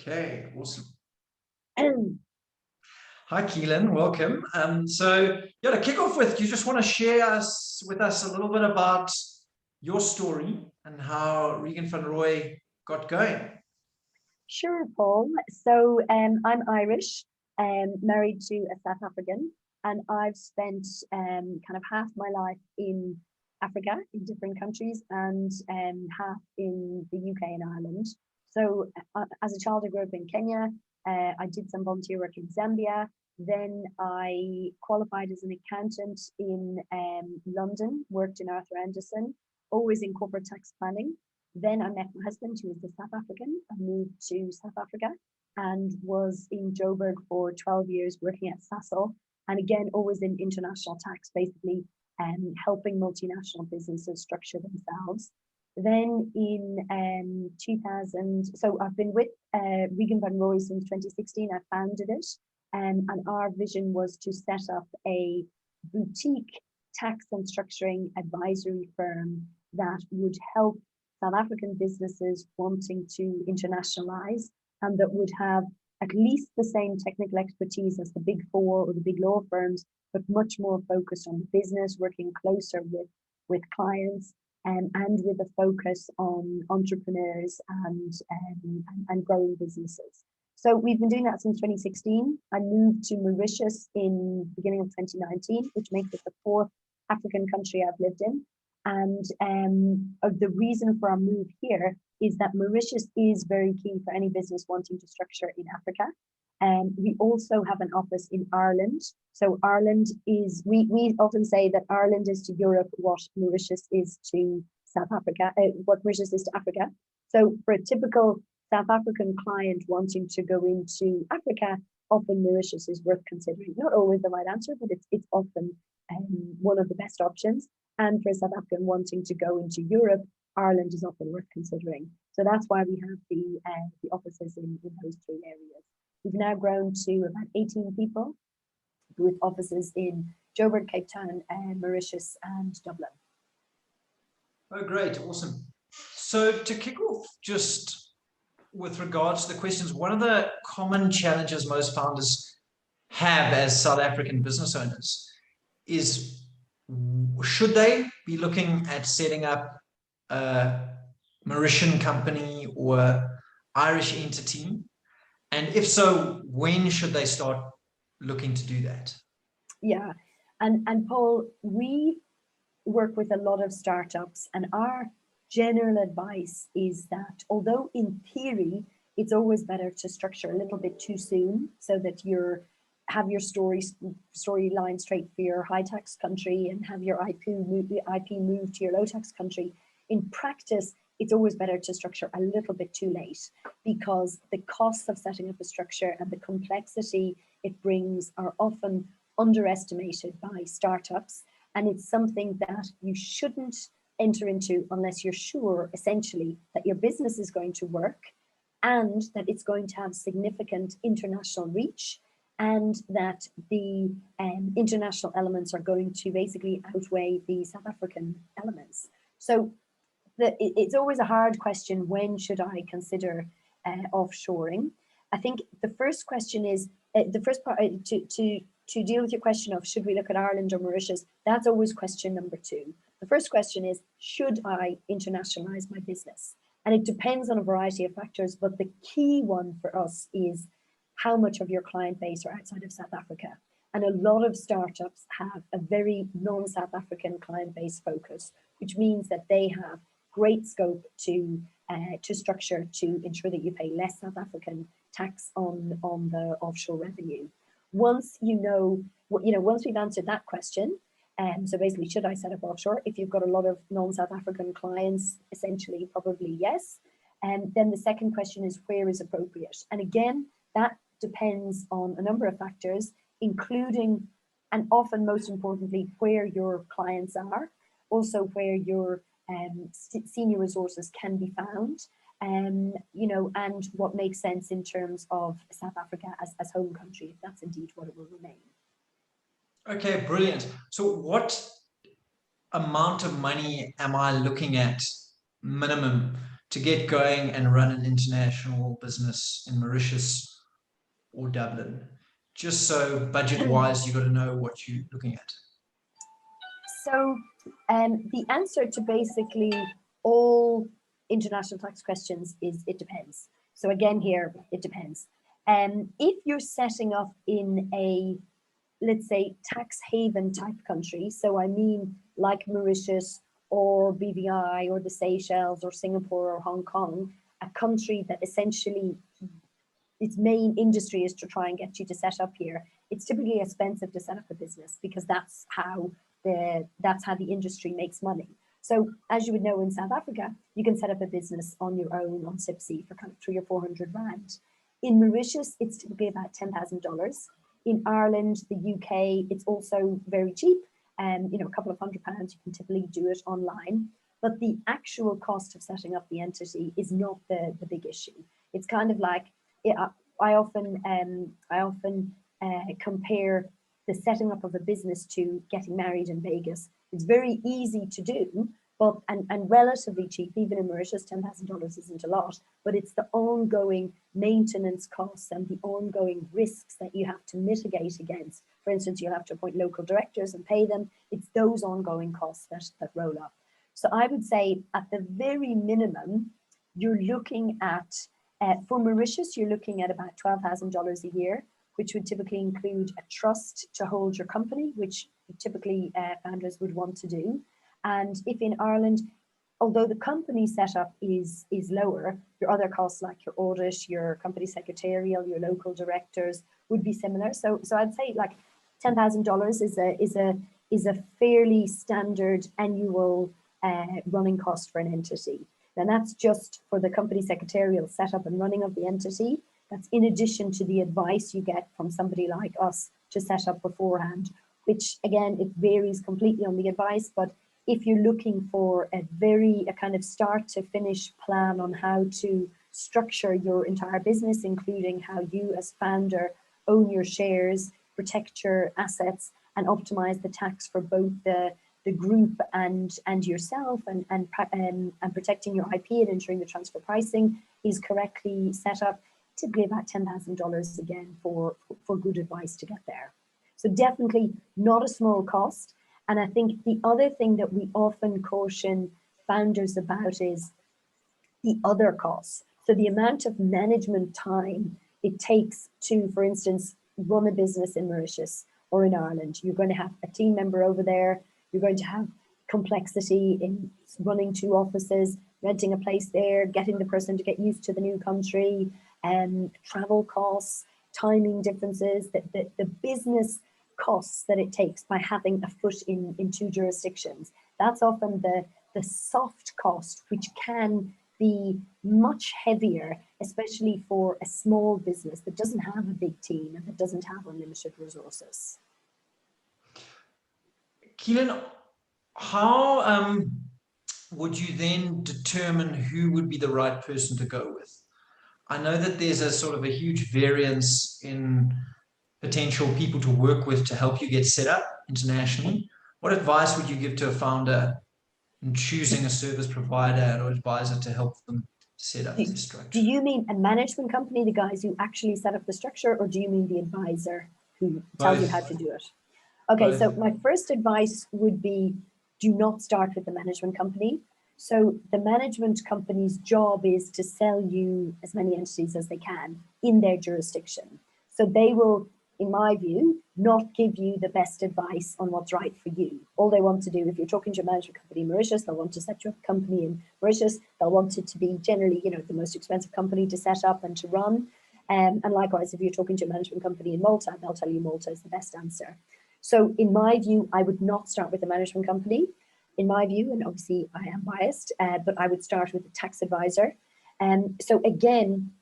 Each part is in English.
Okay, awesome. Um, Hi, Keelan, welcome. So, yeah, to kick off with, do you just want to share with us a little bit about your story and how Regan van Roy got going? Sure, Paul. So I'm Irish, married to a South African, and I've spent kind of half my life in Africa, in different countries, and half in the UK and Ireland. So as a child, I grew up in Kenya. I did some volunteer work in Zambia. Then I qualified as an accountant in London, worked in Arthur Andersen, always in corporate tax planning. Then I met my husband, who is the South African. I moved to South Africa and was in Joburg for 12 years working at Sasol. And again, always in international tax, basically helping multinational businesses structure themselves. Then in 2000, so I've been with Regan van Roy since 2016. I founded it. And our vision was to set up a boutique tax and structuring advisory firm that would help South African businesses wanting to internationalize, and that would have at least the same technical expertise as the big four or the big law firms, but much more focused on the business, working closer with clients, and with a focus on entrepreneurs and growing businesses. So we've been doing that since 2016. I moved to Mauritius in the beginning of 2019, which makes it the fourth African country I've lived in. And the reason for our move here is that Mauritius is very key for any business wanting to structure in Africa. And we also have an office in Ireland. So Ireland is, we often say that Ireland is to Europe what Mauritius is to South Africa, what Mauritius is to Africa. So for a typical South African client wanting to go into Africa, often Mauritius is worth considering. Not always the right answer, but it's often one of the best options. And for a South African wanting to go into Europe, Ireland is often worth considering. So that's why we have the offices in those three areas. We've now grown to about 18 people with offices in Joburg, Cape Town, Mauritius, and Dublin. Oh, great, awesome. So to kick off, just with regards to the questions, one of the common challenges most founders have as South African business owners is, should they be looking at setting up a Mauritian company or Irish entity? And if so, when should they start looking to do that? Yeah, and Paul, we work with a lot of startups, and our general advice is that although in theory, it's always better to structure a little bit too soon so that have your storyline straight for your high tax country and have your IP move to your low tax country. In practice, it's always better to structure a little bit too late, because the costs of setting up a structure and the complexity it brings are often underestimated by startups. And it's something that you shouldn't enter into unless you're sure, essentially, that your business is going to work and that it's going to have significant international reach, and that the international elements are going to basically outweigh the South African elements. So it's always a hard question, when should I consider offshoring? I think the first question is, the first part, to deal with your question of should we look at Ireland or Mauritius, that's always question number two. The first question is, should I internationalize my business? And it depends on a variety of factors, but the key one for us is how much of your client base are outside of South Africa. And a lot of startups have a very non-South African client base focus, which means that they have great scope to structure to ensure that you pay less South African tax on the offshore revenue. Once once we've answered that question, so basically, should I set up offshore? If you've got a lot of non-South African clients, essentially, probably yes. And then the second question is, where is appropriate? And again, that depends on a number of factors, including, and often most importantly, where your clients are, also where your senior resources can be found, and what makes sense in terms of South Africa as home country, if that's indeed what it will remain. Okay, brilliant. So what amount of money am I looking at minimum to get going and run an international business in Mauritius or Dublin? Just so budget-wise, you've got to know what you're looking at. So the answer to basically all international tax questions is it depends. So again here, it depends. If you're setting up in a, let's say, tax haven type country, so I mean like Mauritius or BVI or the Seychelles or Singapore or Hong Kong, a country that essentially its main industry is to try and get you to set up here, it's typically expensive to set up a business because that's how the industry makes money. So as you would know, in South Africa, you can set up a business on your own on SIPC for kind of 300 or 400 rand. In Mauritius, it's typically about $10,000. In Ireland, the UK, it's also very cheap. You know, a couple of £100, you can typically do it online. But the actual cost of setting up the entity is not the big issue. It's kind of like, I often compare the setting up of a business to getting married in Vegas. It's very easy to do, but and relatively cheap. Even in Mauritius, $10,000 isn't a lot, but it's the ongoing maintenance costs and the ongoing risks that you have to mitigate against. For instance, you'll have to appoint local directors and pay them. It's those ongoing costs that roll up. So I would say at the very minimum, you're looking at, for Mauritius, you're looking at about $12,000 a year, which would typically include a trust to hold your company, which typically founders would want to do. And if in Ireland, although the company setup is lower, your other costs like your audit, your company secretarial, your local directors would be similar. So I'd say like $10,000 is a fairly standard annual running cost for an entity. And that's just for the company secretarial setup and running of the entity. That's in addition to the advice you get from somebody like us to set up beforehand, which again, it varies completely on the advice. But if you're looking for a kind of start to finish plan on how to structure your entire business, including how you as founder own your shares, protect your assets, and optimize the tax for both the group and yourself, and protecting your IP and ensuring the transfer pricing is correctly set up, typically about $10,000 again for good advice to get there. So definitely not a small cost. And I think the other thing that we often caution founders about is the other costs. So the amount of management time it takes to, for instance, run a business in Mauritius or in Ireland. You're going to have a team member over there. You're going to have complexity in running 2 offices, renting a place there, getting the person to get used to the new country, travel costs, timing differences, the business costs that it takes by having a foot in 2 jurisdictions. That's often the soft cost, which can be much heavier, especially for a small business that doesn't have a big team and that doesn't have unlimited resources. Caoilfhionn, how would you then determine who would be the right person to go with? I know that there's a sort of a huge variance in potential people to work with to help you get set up internationally. What advice would you give to a founder in choosing a service provider or advisor to help them set up this structure? Do you mean a management company, the guys who actually set up the structure, or do you mean the advisor who tells you how to do it? Okay, so my first advice would be, do not start with the management company. So the management company's job is to sell you as many entities as they can in their jurisdiction. So they will, in my view, not give you the best advice on what's right for you. All they want to do, if you're talking to a management company in Mauritius, they'll want to set you up a company in Mauritius. They'll want it to be generally, you know, the most expensive company to set up and to run. And likewise, if you're talking to a management company in Malta, they'll tell you Malta is the best answer. So in my view, I would not start with a management company. In my view, and obviously I am biased, but I would start with a tax advisor. So again,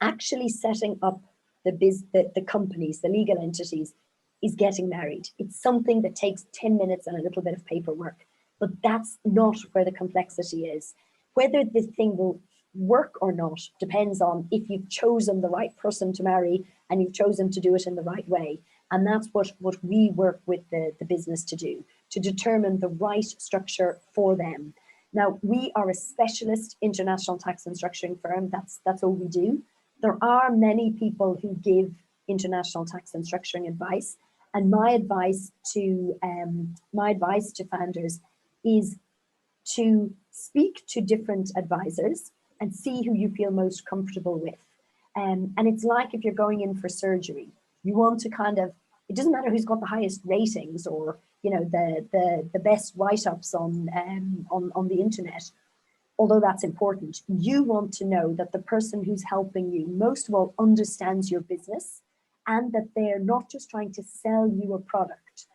actually setting up the companies, the legal entities, is getting married. It's something that takes 10 minutes and a little bit of paperwork, but that's not where the complexity is. Whether this thing will work or not depends on if you've chosen the right person to marry and you've chosen to do it in the right way. And that's what we work with the business to do, to determine the right structure for them. Now, we are a specialist international tax and structuring firm. That's all we do. There are many people who give international tax and structuring advice, and my advice to founders is to speak to different advisors and see who you feel most comfortable with. And it's like if you're going in for surgery, you want to kind of, it doesn't matter who's got the highest ratings or, you know, the best write-ups on the internet, although that's important. You want to know that the person who's helping you, most of all, understands your business and that they're not just trying to sell you a product.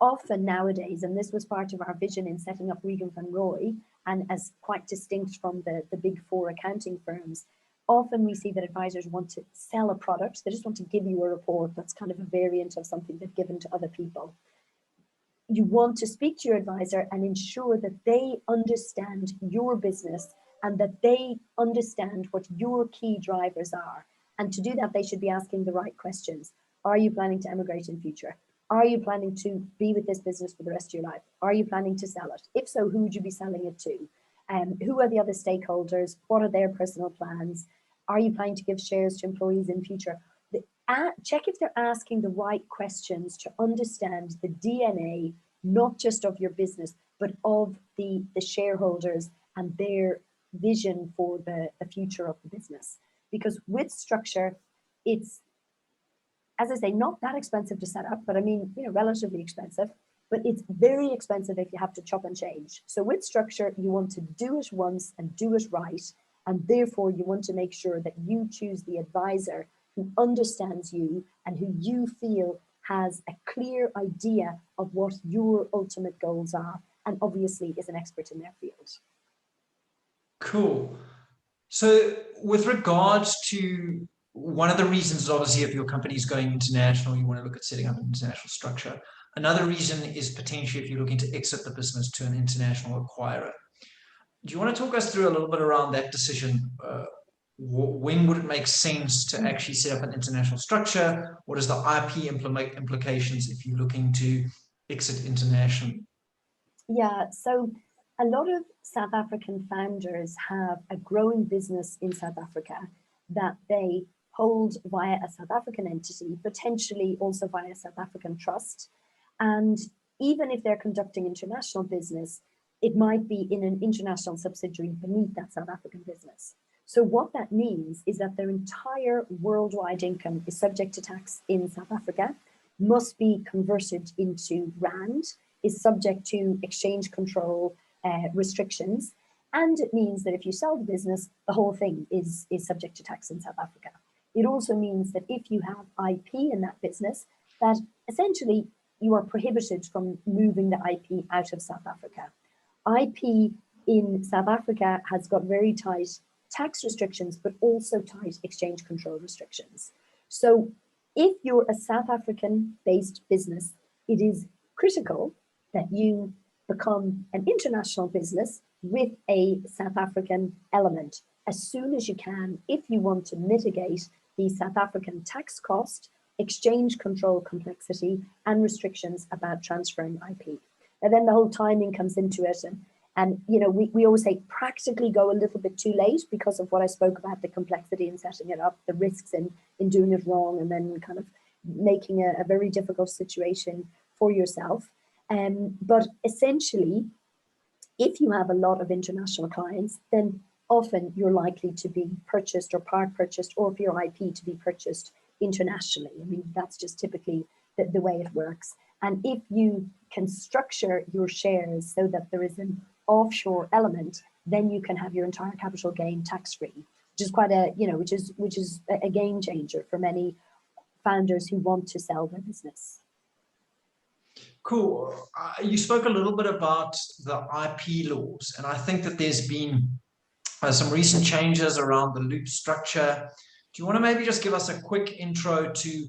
Often nowadays, and this was part of our vision in setting up Regan van Roy, and as quite distinct from the big four accounting firms, often we see that advisors want to sell a product. They just want to give you a report that's kind of a variant of something they've given to other people. You want to speak to your advisor and ensure that they understand your business and that they understand what your key drivers are. And to do that, they should be asking the right questions. Are you planning to emigrate in future? Are you planning to be with this business for the rest of your life? Are you planning to sell it? If so, who would you be selling it to? Who are the other stakeholders? What are their personal plans? Are you planning to give shares to employees in future? Check if they're asking the right questions to understand the DNA, not just of your business, but of the shareholders and their vision for the future of the business. Because with structure, it's, as I say, not that expensive to set up, but I mean, you know, relatively expensive, but it's very expensive if you have to chop and change. So with structure, you want to do it once and do it right. And therefore you want to make sure that you choose the advisor who understands you and who you feel has a clear idea of what your ultimate goals are, and obviously is an expert in their field. Cool. So with regards to, one of the reasons is obviously if your company is going international, you want to look at setting up an international structure. Another reason is potentially if you're looking to exit the business to an international acquirer. Do you want to talk us through a little bit around that decision? When would it make sense to actually set up an international structure? What is the IP implications if you're looking to exit internationally? Yeah, so a lot of South African founders have a growing business in South Africa that they hold via a South African entity, potentially also via a South African trust. And even if they're conducting international business, it might be in an international subsidiary beneath that South African business. So what that means is that their entire worldwide income is subject to tax in South Africa, must be converted into rand, is subject to exchange control restrictions. And it means that if you sell the business, the whole thing is subject to tax in South Africa. It also means that if you have IP in that business, that essentially you are prohibited from moving the IP out of South Africa. IP in South Africa has got very tight tax restrictions, but also tight exchange control restrictions. So if you're a South African-based business, it is critical that you become an international business with a South African element as soon as you can, if you want to mitigate the South African tax cost, exchange control complexity, and restrictions about transferring IP. And then the whole timing comes into it. And you know, we always say practically go a little bit too late because of what I spoke about, the complexity in setting it up, the risks in doing it wrong, and then kind of making a very difficult situation for yourself. But essentially, if you have a lot of international clients, then often you're likely to be purchased or part purchased, or for your IP to be purchased internationally. I mean, that's just typically the way it works. And if you can structure your shares so that there is an offshore element, then you can have your entire capital gain tax-free, which is quite a, you know, which is a game changer for many founders who want to sell their business. Cool. You spoke a little bit about the IP laws, and I think that there's been some recent changes around the loop structure. Do you want to maybe just give us a quick intro to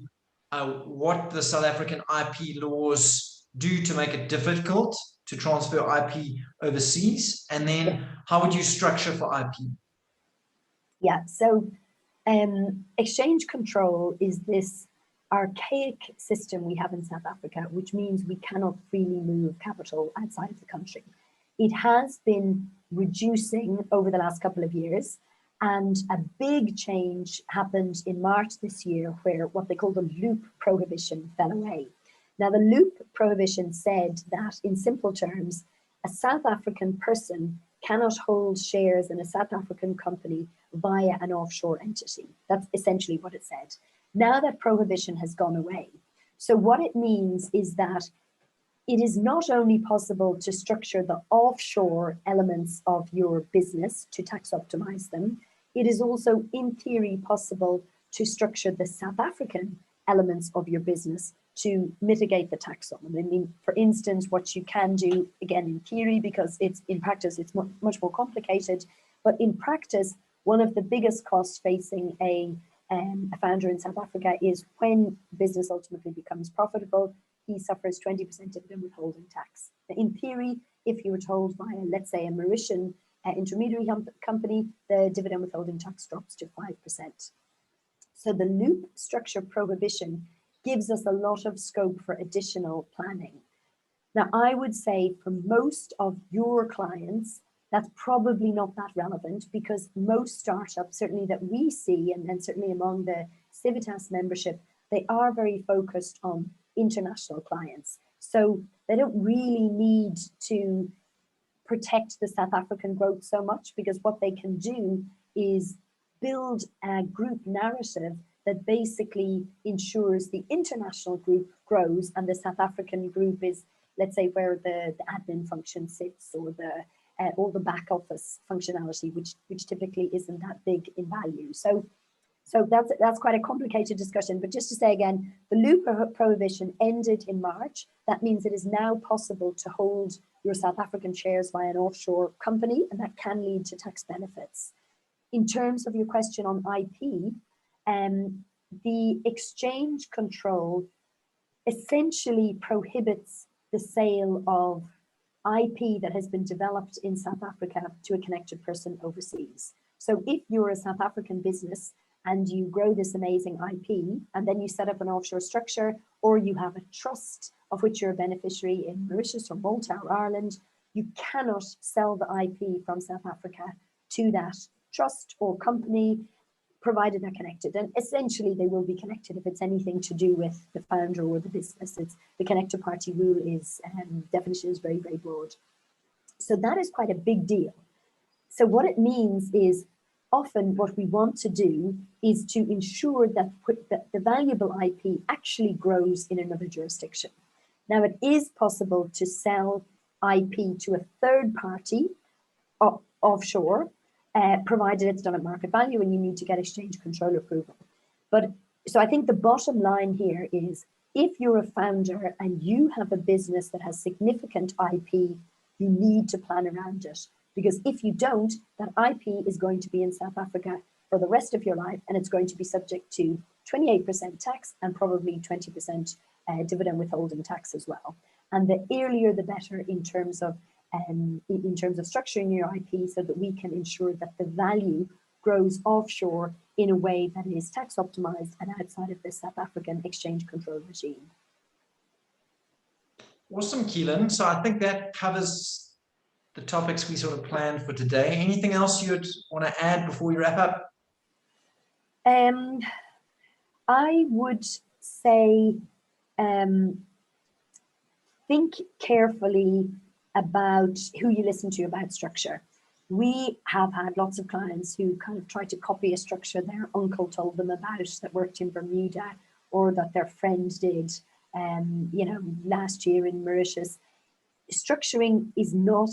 what the South African IP laws do to make it difficult to transfer IP overseas, and then how would you structure for IP? Yeah, so exchange control is this archaic system we have in South Africa, which means we cannot freely move capital outside of the country. it has been reducing over the last couple of years. And a big change happened in March this year, where what they call the loop prohibition fell away. Now, the loop prohibition said that, in simple terms, a South African person cannot hold shares in a South African company via an offshore entity. That's essentially what it said. Now that prohibition has gone away. So what it means is that it is not only possible to structure the offshore elements of your business to tax optimize them, it is also, in theory, possible to structure the South African elements of your business to mitigate the tax on them. I mean, for instance, what you can do, again, in theory, because it's in practice, it's much more complicated, but in practice, one of the biggest costs facing a founder in South Africa is when business ultimately becomes profitable, he suffers 20% dividend withholding tax. In theory, if you were told via, let's say, a Mauritian intermediary company, the dividend withholding tax drops to 5%. So the loop structure prohibition gives us a lot of scope for additional planning. Now, I would say for most of your clients, that's probably not that relevant, because most startups, certainly that we see, and certainly among the Civitas membership, they are very focused on international clients. So they don't really need to protect the South African growth so much, because what they can do is build a group narrative that basically ensures the international group grows and the South African group is, let's say, where the admin function sits, or all the back office functionality, which typically isn't that big in value. So that's quite a complicated discussion. But just to say again, the loop prohibition ended in March. That means it is now possible to hold your South African shares via an offshore company, and that can lead to tax benefits. In terms of your question on IP, the exchange control essentially prohibits the sale of IP that has been developed in South Africa to a connected person overseas. So if you're a South African business and you grow this amazing IP, and then you set up an offshore structure, or you have a trust of which you're a beneficiary in Mauritius or Malta or Ireland, you cannot sell the IP from South Africa to that trust or company, provided they're connected. And essentially they will be connected if it's anything to do with the founder or the business. It's the connected party rule is, definition is very, very broad. So that is quite a big deal. So what it means is, often what we want to do is to ensure that the valuable IP actually grows in another jurisdiction. Now, it is possible to sell IP to a third party offshore, provided it's done at market value and you need to get exchange control approval. But so I think the bottom line here is, if you're a founder and you have a business that has significant IP, you need to plan around it. Because if you don't, that IP is going to be in South Africa for the rest of your life, and it's going to be subject to 28% tax and probably 20% dividend withholding tax as well. And the earlier the better in terms of structuring your IP, so that we can ensure that the value grows offshore in a way that is tax optimized and outside of the South African exchange control regime. Awesome, Caoilfhionn. So I think that covers the topics we sort of planned for today. Anything else you'd want to add before we wrap up? I would say think carefully about who you listen to about structure. We have had lots of clients who kind of try to copy a structure their uncle told them about that worked in Bermuda, or that their friend did, last year in Mauritius. Structuring is not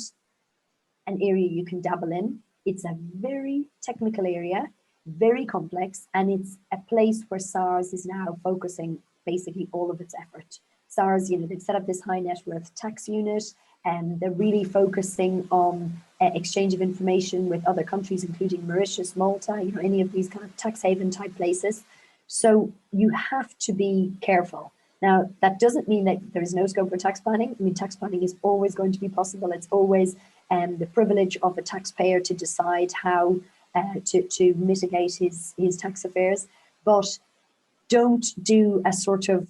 an area you can dabble in. It's a very technical area, very complex, and it's a place where SARS is now focusing basically all of its effort. SARS, they've set up this high net worth tax unit, and they're really focusing on exchange of information with other countries, including Mauritius, Malta, any of these kind of tax haven type places. So you have to be careful. Now, that doesn't mean that there is no scope for tax planning. I mean, tax planning is always going to be possible. It's always the privilege of a taxpayer to decide how to mitigate his tax affairs. But don't do a sort of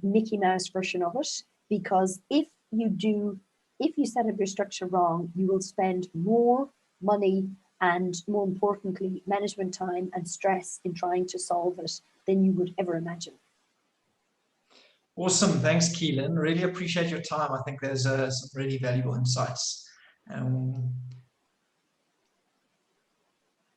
Mickey Mouse version of it, because if you do if you set up your structure wrong, you will spend more money and, more importantly, management time and stress in trying to solve it than you would ever imagine. Awesome. Thanks, Keelan. Really appreciate your time. I think there's some really valuable insights. And